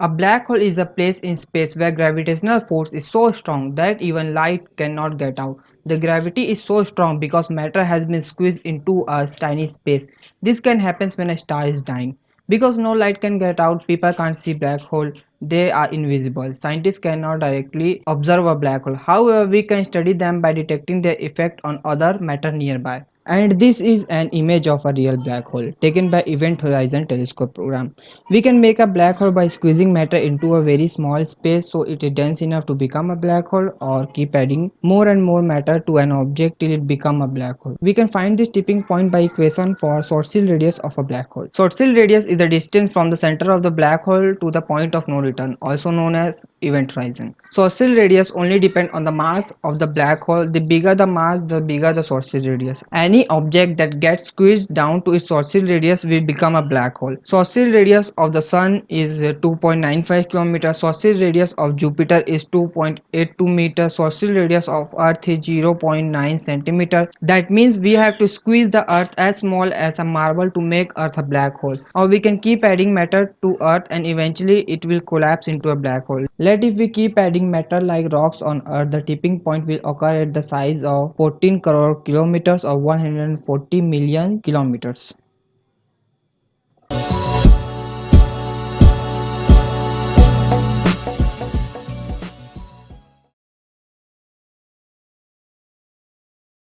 A black hole is a place in space where gravitational force is so strong that even light cannot get out. The gravity is so strong because matter has been squeezed into a tiny space. This can happen when a star is dying. Because no light can get out, people can't see black hole. They are invisible. Scientists cannot directly observe a black hole. However, we can study them by detecting their effect on other matter nearby. And this is an image of a real black hole taken by Event Horizon Telescope program. We can make a black hole by squeezing matter into a very small space so it is dense enough to become a black hole, or keep adding more and more matter to an object till it become a black hole. We can find this tipping point by equation for Schwarzschild radius of a black hole. Schwarzschild radius is the distance from the center of the black hole to the point of no return, also known as event horizon. Schwarzschild radius only depends on the mass of the black hole. The bigger the mass, the bigger the Schwarzschild radius. Any object that gets squeezed down to its Schwarzschild radius will become a black hole. Schwarzschild radius of the sun is 2.95 km. Schwarzschild radius of Jupiter is 2.82 meters. Schwarzschild radius of Earth is 0.9 centimeter. That means we have to squeeze the Earth as small as a marble to make Earth a black hole. Or we can keep adding matter to Earth and eventually it will collapse into a black hole. Let if we keep adding matter like rocks on Earth, the tipping point will occur at the size of 14 crore kilometers or 140 million kilometers.